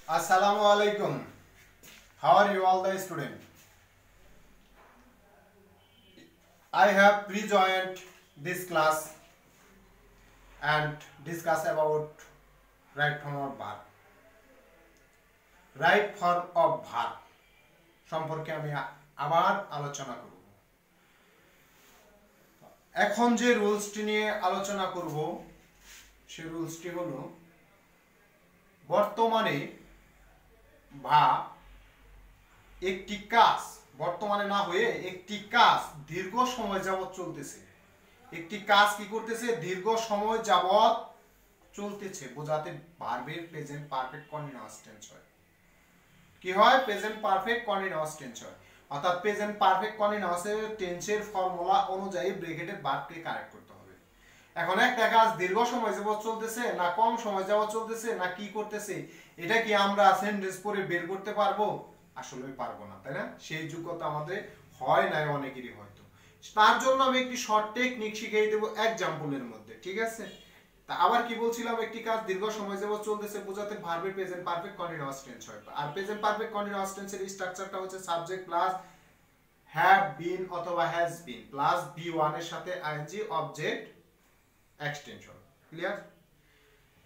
Assalamu alaikum. How are you all the students? I have pre-joined this class and discuss about right form of verb. Right form of verb সম্পর্কে আমি আবার আলোচনা করব। এখন যে রুলসটি নিয়ে আলোচনা করব সেই রুলসটি হলো বর্তমানে বা একটি কাজ বর্তমানে না হয়ে একটি কাজ দীর্ঘ সময় যাবত চলতেছে। একটি কাজ কি করতেছে? দীর্ঘ সময় যাবত চলতেছে বোঝাতে ভার্বের প্রেজেন্ট পারফেক্ট কন্টিনিউয়াস টেন্স হয়। কি হয়? প্রেজেন্ট পারফেক্ট কন্টিনিউয়াস টেন্স হয়। অর্থাৎ প্রেজেন্ট পারফেক্ট কন্টিনিউয়াস টেন্সের ফর্মুলা অনুযায়ী ব্র্যাকেটের ভার্বকে কারেক্ট করতে হবে। এখন একটা কাজ দীর্ঘ সময় যাবত চলতেছে না কম সময় যাবত চলতেছে না কি করতেছে, এটা কি আমরা সেন্টেন্স পড়ে বের করতে পারবো? আসলে পারবো না, তাই না? সেই যোগ্যতা আমাদের হয় না অনেকেরই হয়তো। তার জন্য আমি একটি শর্ট টেকনিক শিখিয়ে দেব এক্সাম্পলের মধ্যে, ঠিক আছে? তা আবার কি বলছিলাম, একটি কাজ দীর্ঘ সময় যাবত চলতেছে বোঝাতে ভার্বের প্রেজেন্ট পারফেক্ট কন্টিনিউয়াস টেন্স হয়। আর প্রেজেন্ট পারফেক্ট কন্টিনিউয়াস টেন্সের স্ট্রাকচারটা হচ্ছে সাবজেক্ট প্লাস হ্যাভ বিন অথবা হ্যাজ বিন প্লাস বি1 এর সাথে আইএনজি অবজেক্ট এক্সটেনশন। ক্লিয়ার?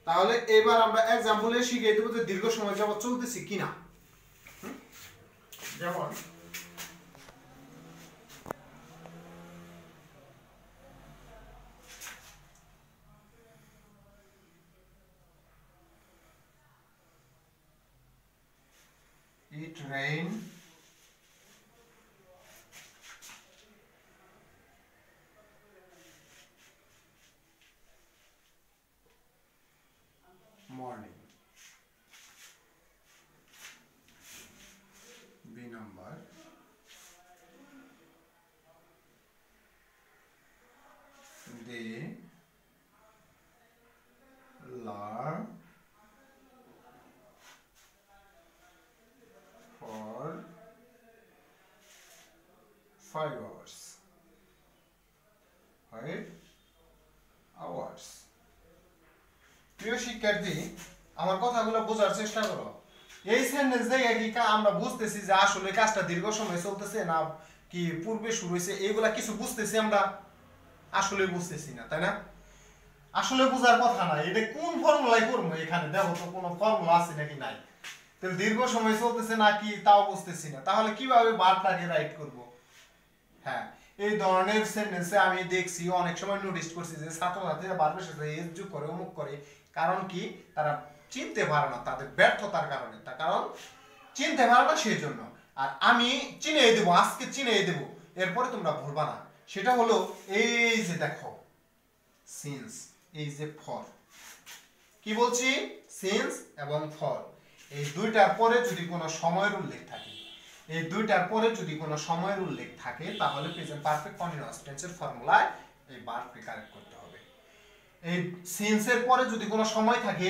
তাহলে এবার আমরা এক্সাম্পলে শিখিয়ে দেব যে দীর্ঘ সময় যাবত চলতেছে কিনা। যেমন it rain morning. B number they learn for 5 hours. 5 hours. প্রিয় শিক্ষার্থী, আমার কথাগুলো বোঝার চেষ্টা করো। এই সেন্টেন্স দেখে কি আমরা বুঝতেছি যে আসলে কাজটা দীর্ঘ সময় চলতেছে না কি পূর্বে শুরু হয়েছে, এইগুলা কিছু বুঝতেছি আমরা? আসলে বুঝতেছি না, তাই না? আসলে বোঝার কথা না। এটা কোন ফর্মুলায় করবো? এখানে দেখো তো কোনো ফর্মুলা আছে নাকি নাই। তাহলে দীর্ঘ সময় চলতেছে নাকি তাও বুঝতেছি না, তাহলে কিভাবে ভার্বটাকে রাইট করব? হ্যাঁ, এই ধরনের সেন্টেন্সে আমি দেখছি অনেক সময় নোটিস করছি যে ছাত্রছাত্রীরা ভার্বের সাথে এস যোগ করে অমুক করে, কারণ কি? তারা চিনতে পারে না, তাদের ব্যর্থতার কারণে। তার কারণ চিনতে পারে না, সেই জন্য। আর আমি চিনিয়ে দেবো, আজকে চিনিয়ে দেবো, এরপরে তোমরা ভুলবা না। সেটা হলো এই যে দেখো সিন্স, এই যে ফর, কি বলছি? সিন্স এবং ফর, এই দুইটার পরে যদি কোনো সময়ের উল্লেখ থাকে, এই দুইটার পরে যদি কোনো সময়ের উল্লেখ থাকে তাহলে প্রেজেন্ট পারফেক্ট কন্টিনিউয়াস টেন্সের ফর্মুলায় এই ভার্বকে কারেক্ট করতে হবে। এই সিন্সের পরে যদি কোনো সময় থাকে,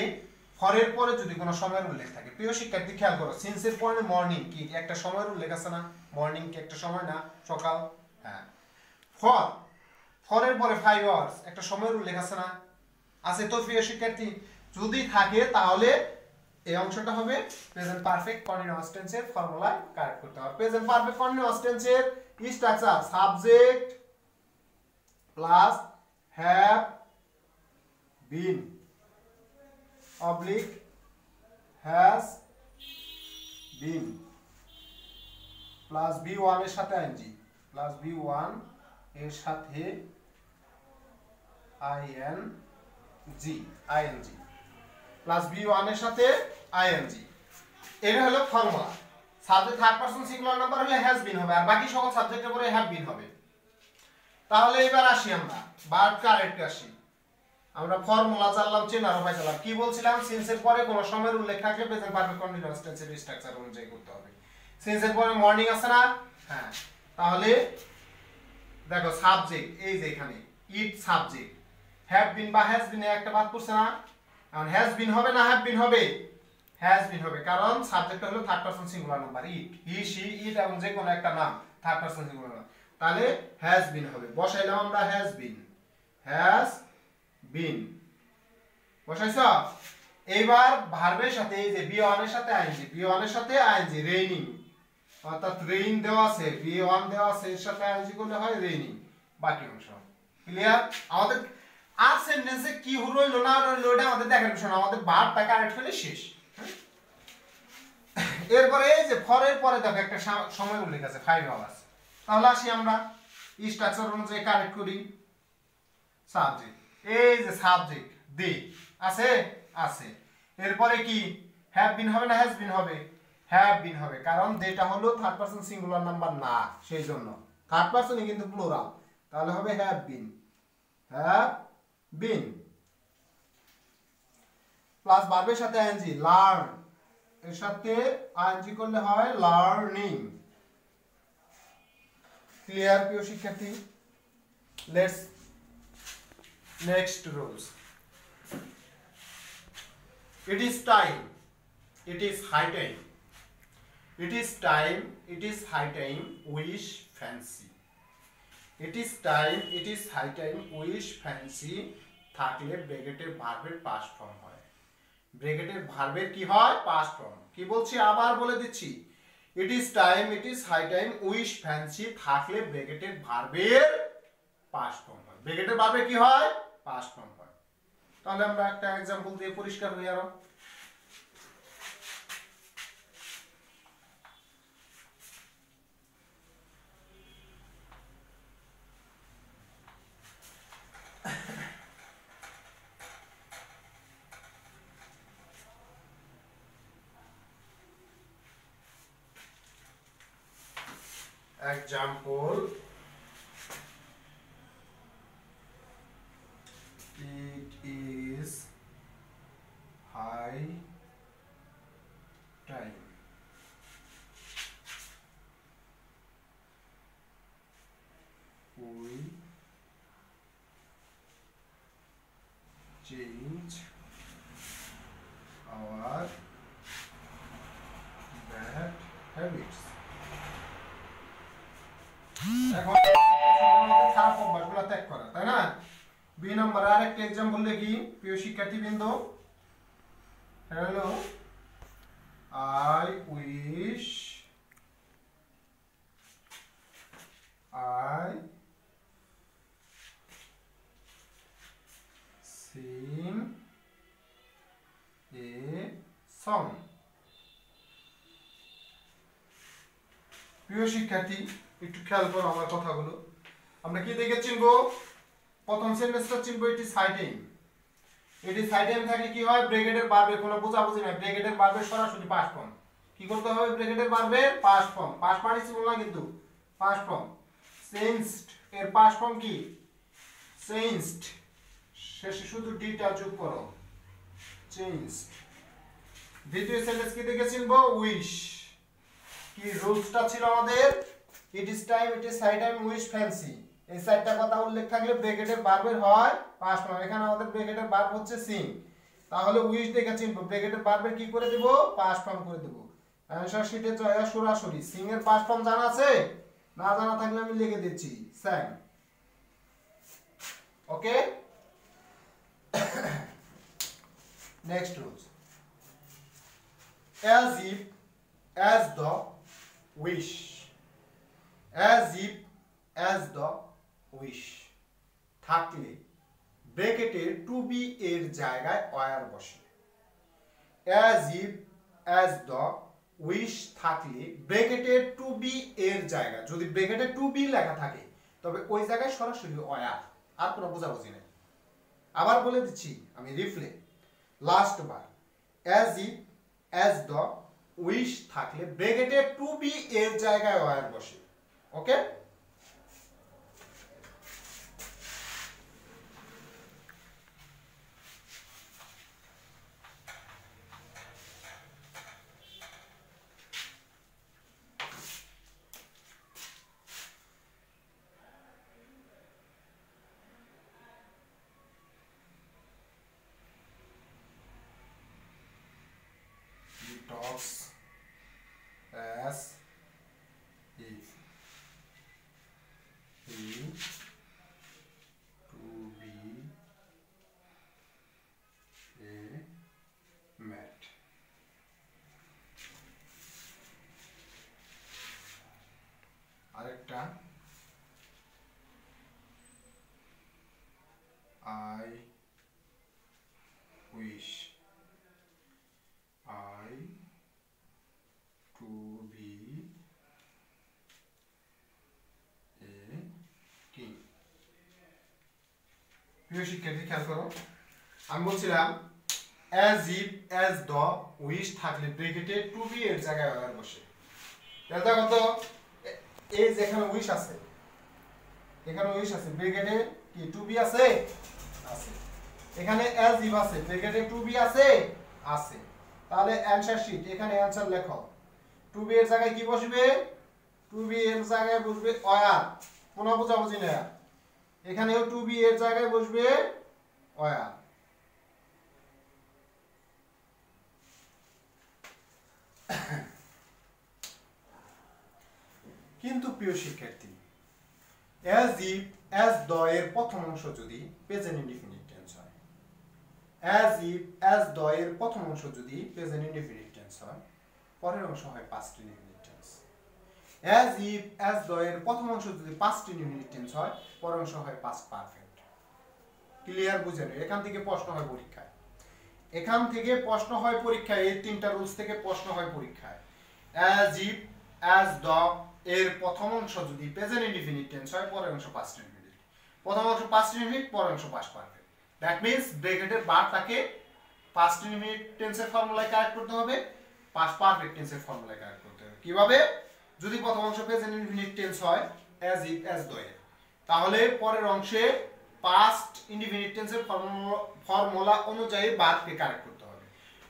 ফরের পরে যদি কোনো সময়ের উল্লেখ থাকে, প্রিয় শিক্ষার্থী খেয়াল করো, সিন্সের পরে মর্নিং কি একটা সময়ের উল্লেখ আছে না? মর্নিং কি একটা সময় না? সকাল। হ্যাঁ। ফর, ফরের পরে 5 আওয়ার্স একটা সময়ের উল্লেখ আছে না? আছে তো প্রিয় শিক্ষার্থী? যদি থাকে তাহলে এই অংশটা হবে প্রেজেন্ট পারফেক্ট কন্টিনিউয়াস টেন্সের ফর্মুলায় কারেক্ট করতে হবে। প্রেজেন্ট পারফেক্ট কন্টিনিউয়াস টেন্সের structure subject plus have been oblique has been plus B one এর সাথে আইএনজি প্লাস বি1 এর সাথে আইএনজি প্লাস বি1 এর সাথে আইএনজি। এটা হলো formula. Subject third person singular number হলে হ্যাজ বিন হবে, আর বাকি সকল সাবজেক্টের পরে হ্যাভ বিন হবে। তাহলে এবার আসি আমরা ভার্ব কারেক্ট আসি। আমরা ফর্মুলা জানলাম, চেনার উপায় জানলাম। কি বলছিলাম? সিন্সের পরে কোনো সময়ের উল্লেখ থাকলে প্রেজেন্ট পারফেক্ট কন্টিনিউয়াস টেন্সের স্ট্রাকচার অনুযায়ী করতে হবে। সিন্সের পরে মর্নিং আছে না? হ্যাঁ। তাহলে দেখো সাবজেক্ট এই যে এখানে ইট সাবজেক্ট, হ্যাভ বিন বা হ্যাজ বিন একটা বাদ পড়ছে না? এখন হ্যাজ বিন হবে না হ্যাভ বিন হবে? হ্যাজ বিন হবে, কারণ সাবজেক্ট হলো third person singular number. It, he, she, it এবং যে কোনো একটা নাম থার্ড পারসন সিঙ্গুলার নাম্বার, তাহলে হ্যাজ বিন হবে। বসাইলাম আমরা হ্যাজ বিন, হ্যাজ বিন বসাইছ। এইবার ভার্বের সাথে এই যে বি1 এর সাথে আইএনজি, বি1 এর সাথে আইএনজি রেইনিং, অর্থাৎ রেইন দেওয়া আছে, বি1 দেওয়া আছে, এর সাথে আইএনজি করলে হয় রেইনিং। বাকি অংশ ক্লিয়ার? আমাদের আর সেন্টেন্সে কি রইলো না রইলো এটা আমাদের দেখার বিষয় না, আমাদের ভার্বটা কারেক্ট হলে শেষ। এরপরে এই যে ফরের পরে দেখো একটা সময় উল্লেখ আছে 5 আওয়ার্স। তাহলে আসি আমরা স্ট্রাকচার অনুযায়ী কারেক্ট করি। সাবজেক্ট, এই যে সাবজেক্ট দে আছে আছে, এরপরে কি হ্যাভ বিন হবে না হ্যাজ বিন হবে? হ্যাভ বিন হবে, কারণ দেটা হলো থার্ড পারসন সিঙ্গুলার নাম্বার না, সেই জন্য থার্ড পারসনই কিন্তু প্লুরাল, তাহলে হবে have been, have been plus ভার্বের সাথে আইএনজি লার্ন, এর সাথে আইএনজি করলে হয় লার্নিং। ক্লিয়ার প্রিয় শিক্ষার্থী? Let's next rules. It is time, it is high time, it is time, it is high time, wish, fancy. It is time, it is high time, wish, fancy থাকলে ব্র্যাকেটের ভার্বের past form হয়। ব্র্যাকেটের ভার্বের কি হয়? Past form. কি বলছি আবার বলে দিচ্ছি, it is time, it is high time, wish, fancy থাকলে ব্র্যাকেটের ভার্বের পাস্ট ফর্ম হয়। ব্র্যাকেটের ভার্বের কি হয়? পাস্ট ফর্ম হয়। তাহলে আমরা একটা एग्जांपल দিয়ে পরিষ্কার হয়ে আরো। Example, it is high time, we change our bad habits. এখন খারাপ অভ্যাসগুলো ত্যাগ করা, তাই না? বি নাম্বার আর একটা एग्जांपल দেখি প্রিয় শিক্ষার্থীবৃন্দ। Hello, I wish I sing a song. প্রিয় শিক্ষার্থী একটু খেয়াল করো আমার কথাগুলো। আমরা কি দেখে চিনবো? প্রথম সেন্টেন্সটা চিনবো it is high time. It is high time থাকলে কি হয়? ব্র্যাকেটের ভার্বের কোনো বোঝাবুঝি নাই, ব্র্যাকেটের ভার্বের সরাসরি পাস্ট ফর্ম। কি করতে হবে? ব্র্যাকেটের ভার্বের পাস্ট ফর্ম, পাস্ট পার্টিসিপল না কিন্তু পাস্ট ফর্ম। চেঞ্জড এর পাস্ট ফর্ম কি? চেঞ্জড, শেষে শুধু ডিটা যোগ করো, চেঞ্জড। দ্বিতীয় সেন্টেন্স কি দেখে চিনবো? উইশ। কি রুলসটা ছিল আমাদের? It is time, it is high time, wish, fancy. এই চারটা কথা উল্লেখ থাকলে ব্র্যাকেটের ভার্বের হয় পাস্ট ফর্ম। এখানে আমাদের ব্র্যাকেটের ভার্ব হচ্ছে সিং, তাহলে উইশ দেখে চিনবো। ব্র্যাকেটের ভার্বের কি করে দেব? পাস্ট ফর্ম করে দেব। অ্যানসার শিটে চয়া সরাসরি সিং এর পাস্ট ফর্ম জানা আছে? না জানা থাকলে আমি লিখে দিচ্ছি স্যাং। ওকে, next rules. as if, as the, wish, as if, as the, wish থাকলে ব্র্যাকেটের টু বি এর জায়গায় ওয়ার বসে। as if, as the, wish থাকলে ব্র্যাকেটের টু বি এর জায়গায়, যদি ব্র্যাকেটে টু বি লেখা থাকে তবে ওই জায়গায় সরাসরি ওয়ার, আর কোনো বোঝাবুঝি নেই। আবার বলে দিচ্ছি আমি রিফ্লে, লাস্ট বার। as if, as the, wish থাকলে ব্র্যাকেটে টু বি এর জায়গায় ওয়ার বসে। ওকে, talks as if he to be a আরেকটা I wish I to be a king. প্রিয় শিক্ষার্থী খেয়াল করো, আমি বলছিলাম as if as the wish থাকলে ব্র্যাকেটে to be এর জায়গায় আর বসে। তাহলে দেখো তো এই যেখানে উইশ আছে, এখানে উইশ আছে, ব্র্যাকেটে কি টু বি আছে? আছে। এখানে অ্যাজ ইফ আছে, ব্র্যাকেটে টু বি আছে? আছে। তাহলে অ্যানসার শীট, এখানে অ্যানসার লেখো। টু বি এর জায়গায় কি বসবে? টু বি এর জায়গায় বসবে ওয়ার। পুনঃ বুঝাবুঝি না, এখানেও টু বি এর জায়গায় বসবে ওয়ার। কিন্তু প্রিয় শিক্ষার্থী, as if as the এর প্রথম অংশ যদি প্রেজেন্ট ইনডিফিনিট টেন্স হয়, as if as the এর প্রথম অংশ যদি প্রেজেন্ট ইনডিফিনিট টেন্স হয়, পরের অংশ হয় past indefinite tense. as if as the এর প্রথম অংশ যদি পাস্ট ইনডিফিনিট টেন্স হয়, পরের অংশ হয় পাস্ট পারফেক্ট। ক্লিয়ার বুঝেন? এখান থেকে প্রশ্ন হয় পরীক্ষায়, এখান থেকে প্রশ্ন হয় পরীক্ষায়, এই তিনটা রুলস থেকে প্রশ্ন হয় পরীক্ষায়। as if as the এর প্রথম অংশ যদি প্রেজেন্ট ইনডিফিনিট টেন্স হয়, পরের অংশ পাস্ট ইনডিফিনিট, প্রথম অংশ পাস্ট ইনডিফিনিট, পরের অংশ পাস্ট পারফেক্ট। দ্যাট মিন্স ব্র্যাকেটের বারটাকে পাস্ট ইনডিফিনিট টেন্সের ফর্মুলায় কারেক্ট করতে হবে, পাস্ট পারফেক্ট টেন্সের ফর্মুলায় কারেক্ট করতে হবে। কিভাবে? যদি প্রথম অংশ প্রেজেন্ট ইনডিফিনিট টেন্স হয় as if as the এর, তাহলে পরের অংশে পাস্ট ইনডিফিনিট টেন্সের ফর্মুলা অনুযায়ী ভার্বকে কারেক্ট করতে হবে।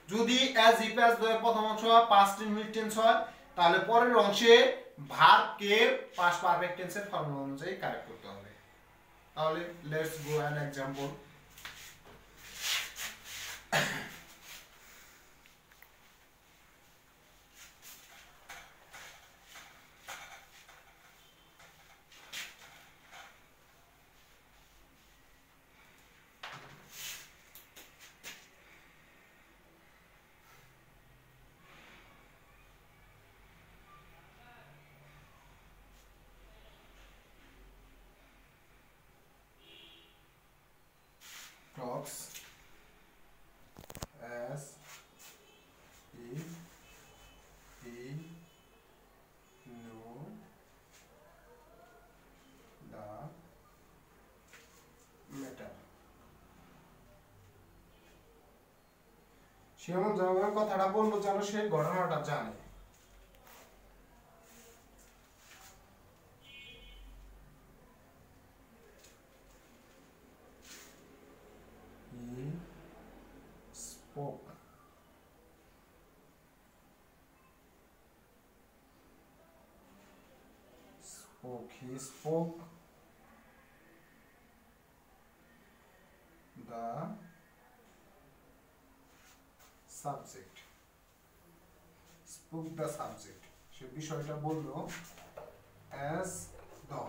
যদি as if as the এর প্রথম অংশ পাস্ট ইনডিফিনিট টেন্স হয়, তাহলে পরের অংশে ভার্বকে পাস্ট পারফেক্ট টেন্সের ফর্মুলা অনুযায়ী কারেক্ট করতে হবে। তাহলে let's go an example. Talks as if he knew the matter. সে এমন জবাবের কথাটা বললো যেন সে ঘটনাটা জানে। He spoke the subject. Spoke the subject. সে বিষয়টা বললো as the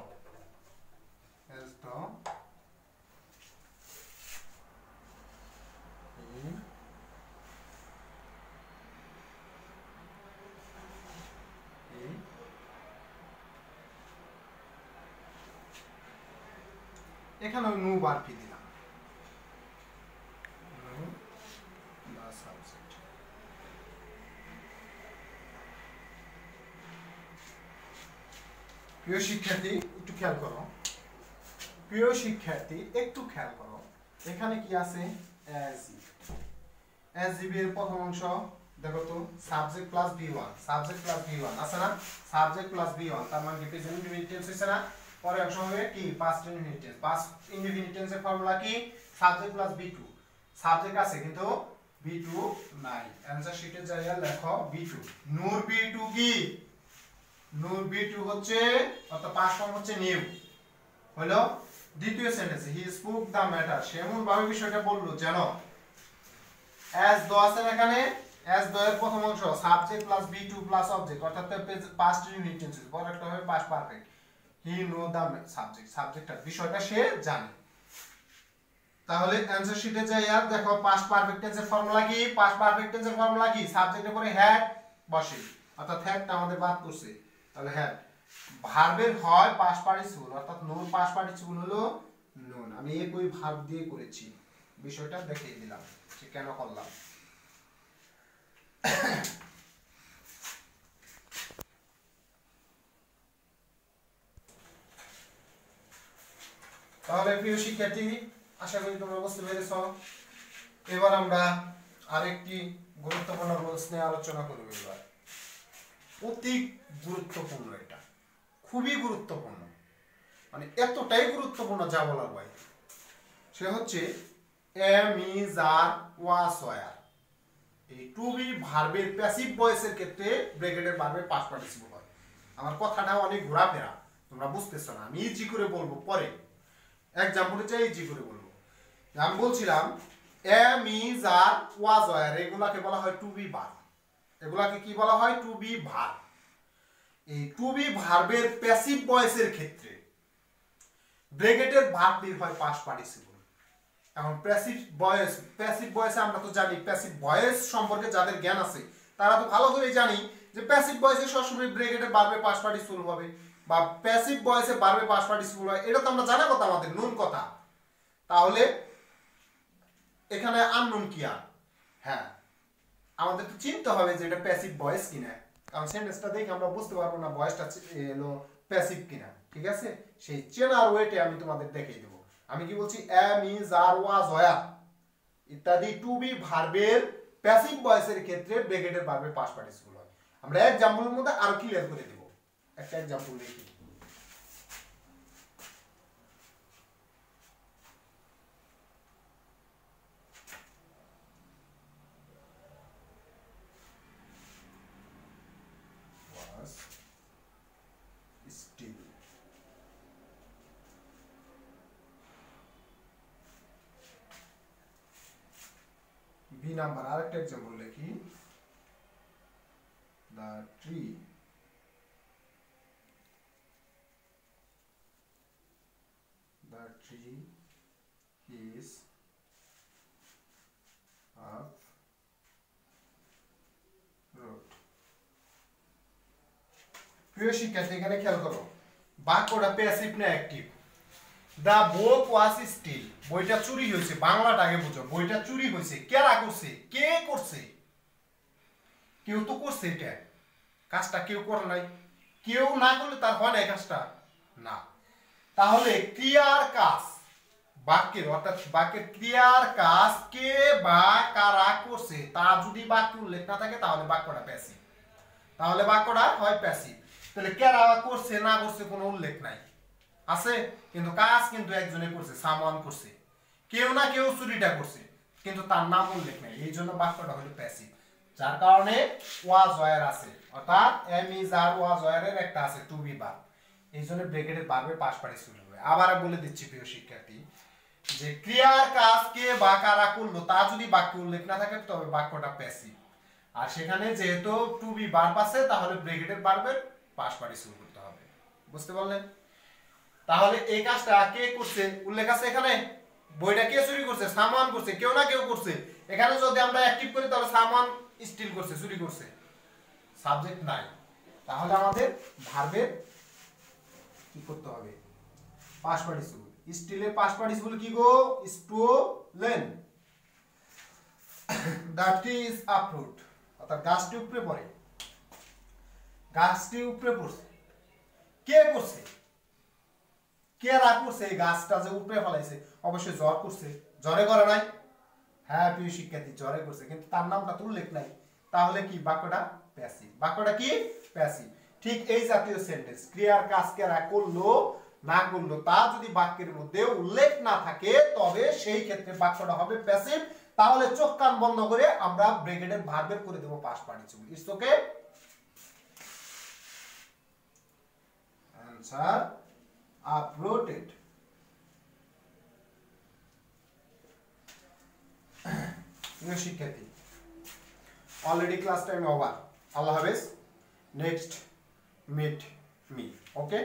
এখানে নো ভার্বটি দিলাম, the subject। প্রিয় শিক্ষার্থী একটু খেয়াল করো, প্রিয় শিক্ষার্থী একটু খেয়াল করো, এখানে কি আছে? as if এর প্রথম অংশ দেখো তো subject plus v1, subject plus v1 আছে না? সাবজেক্ট প্লাস v1 তার মানে কি প্রেজেন্ট ইনডিফিনিট টেন্স হইছে না? পরে অংশ হবে কি past indefinite tense. Past indefinite টেন্সের ফর্মুলা কি? Subject plus v2। সাবজেক্ট আছে কিন্তু v2 নাই। অ্যানসার শিটে যাইয়া লেখো v2। নূর v2 কি? নূর v2 হচ্ছে অর্থাৎ পাস্ট ফর্ম হচ্ছে নিউ। হলো দ্বিতীয় সেন্টেন্সে হি স্পোক দা ম্যাটার, সে এমন ভাবে বিষয়টা বলল যেন as the আছে এখানে as the এর প্রথম অংশ subject plus v2 plus object অর্থাৎ পাস্ট ইনডিফিনিট টেন্স, পরে একটা হবে past perfect. He know the subject, সাবজেক্টটা বিষয়টা সে জানে। তাহলে অ্যানসার শিটে যাইয়া দেখো পাস্ট পারফেক্ট টেন্সের ফর্মুলা কি? পাস্ট পারফেক্ট টেন্সের ফর্মুলা কি? সাবজেক্টের পরে হ্যাড বসে, অর্থাৎ হ্যাডটা আমাদের বাদ করছে, তাহলে হ্যাড ভার্বের হয় পাস্ট পার্টিসিপল, অর্থাৎ নোন পাস্ট পার্টিসিপল হলো নোন। আমি একই ভার্ব দিয়ে করেছি, বিষয়টা দেখিয়ে দিলাম যে কেন করলাম। তাহলে প্রিয় শিক্ষার্থী, আশা করি তোমরা বুঝতে পেরেছ। এবার আমরা আরেকটি গুরুত্বপূর্ণ রুলস নিয়ে আলোচনা করব। এবার অতি গুরুত্বপূর্ণ, এটা খুবই গুরুত্বপূর্ণ, মানে এতটাই গুরুত্বপূর্ণ যা বলার বাইরে। সে হচ্ছে am is are was were. এই টু বি ভার্বের প্যাসিভ ভয়েসের ক্ষেত্রে ব্র্যাকেটের ভার্বের পাস্ট পার্টিসিপল হয়। আমার কথাটা অনেক ঘোরাফেরা, তোমরা বুঝতেছ না। আমি ইজি করে বলবো, পরে এক্সাম্পলে চাই ইজি করে বলবো। আমি বলছিলাম am is are was were, এগুলাকে বলা হয় টু বি ভার্ব। এগুলাকে কি বলা হয়? To be verb. এই টু বি ভার্বের প্যাসিভ ভয়েসের ক্ষেত্রে ব্র্যাকেটের ভার্বটির হয় পাস্ট পার্টিসিপল। এখন প্যাসিভ ভয়েসে আমরা তো জানি, প্যাসিভ ভয়েস সম্পর্কে যাদের জ্ঞান আছে তারা তো ভালো করে জানি যে প্যাসিভ ভয়েসে সবসময় ব্র্যাকেটের ভার্বে পাস্ট পার্টিসিপল হবে, বা প্যাসিভ ভয়েসে ভার্বে পাস্ট পার্টিসিপল হয়। এটা তো আমরা জানা কথা, আমাদের নুন কথা। তাহলে এখানে আননোন কি আর? হ্যাঁ, আমাদের তো চিনতে হবে যে এটা প্যাসিভ ভয়েস কিনা, কারণ সেন্টেন্সটা দেখে আমরা বুঝতে পারবো না ভয়েসটা হলো প্যাসিভ কিনা। ঠিক আছে, সেই চেনার ওয়েটে আমি তোমাদের দেখিয়ে দেবো। আমি কি বলছি? Am is are was were ইত্যাদি টু বি ভার্বের প্যাসিভ ভয়েসের ক্ষেত্রে ব্র্যাকেটের ভার্বে পাস্ট পার্টিসিপল হয়। আমরা এক্সাম্পলের মধ্যে আরো ক্লিয়ার করে দেব। একটা এক্সাম্পল দেখি। Still be number. আরেকটা এক্সাম্পল দেখি। The tree is up road। প্রিয় শিক্ষার্থী, এখানে খেয়াল করো, বাক্যটা প্যাসিভ না active. The book was still, বইটা চুরি হয়েছে। বাংলাটা আগে বুঝো, বইটা চুরি হয়েছে। কেরা করছে? কে করছে? কেউ তো করছে। এটা কাজটা কেউ করে নাই। কেউ না করলে তার হয় না কাজটা না। তাহলে ক্রিয়ার কাজ, বাক্যের অর্থাৎ বাক্যের ক্রিয়ার কাজ কে বা কারা করছে তা যদি বাক্যে উল্লেখ না থাকে তাহলে বাক্যটা প্যাসিভ। তাহলে বাক্যটা হয় প্যাসিভ। তাহলে কারা করছে না করছে কোনো উল্লেখ নাই, আছে কিন্তু কাজ কিন্তু একজনে করছে, সামওয়ান করছে। কেউ না কেউ চুরিটা করছে কিন্তু তার নাম উল্লেখ নাই, এই জন্য বাক্যটা হলো প্যাসিভ। যার কারণে ওয়াজ ওয়ার আছে, অর্থাৎ এম ইজ আর ওয়াজ ওয়ারের একটা আছে টু বি ভার্ব, এই জন্য ব্র্যাকেটের ভার্বে পাস্ট পার্টিসিপল হবে। আবার বলে দিচ্ছি প্রিয় শিক্ষার্থী, যে ক্রিয়ার কাজ কে বা কারা করলো তা যদি বাক্যে উল্লেখ না থাকে তবে বাক্যটা প্যাসিভ। আর সেখানে যেহেতু টু বি ভার্ব আছে তাহলে ব্র্যাকেটের ভার্বের পাস্ট পার্টিসিপল করতে হবে। বুঝতে পারলেন? তাহলে এই কাজটা কে করছে উল্লেখ আছে এখানে। বইটা কে চুরি করছে? সামওয়ান করছে। কেউ না কেউ করছে। এখানে যদি আমরা অ্যাক্টিভ করি তাহলে সামওয়ান স্টিল করছে, চুরি করছে, সাবজেক্ট নাই। তাহলে আমাদের ভার্বের কি করতে হবে? Past participle. স্টিলের পাস্ট পার্টিসিপল কি গো? স্টোলেন। দ্য ট্রি ইজ আপরুট, অর্থাৎ গাছটি উপরে পড়ে। গাছটি উপরে পড়ছে। কে করছে? কে রাগ করছে? এই গাছটা যে উপরে ফলাইছে অবশ্যই জ্বর করছে। জ্বরে করে নাই? হ্যাঁ প্রিয় শিক্ষার্থী, জ্বরে করছে, কিন্তু তার নামটা তো উল্লেখ নাই। তাহলে কি বাক্যটা প্যাসিভ। বাক্যটা কি? প্যাসিভ। ঠিক এই জাতীয় সেন্টেন্স ক্রিয়ার কাজ কেরা করলো না করলো তা যদি বাক্যের মধ্যে উল্লেখ না থাকে তবে সেই ক্ষেত্রে বাক্যটা হবে প্যাসিভ। তাহলে চোখ কান বন্ধ করে আমরা ব্র্যাকেটের ভার্বের করে দেব past participle. It's okay. Answer uprooted। প্রিয় শিক্ষার্থী, অলরেডি ক্লাস টাইম ওভার। আল্লাহ হাফেজ। Next meet me. ওকে।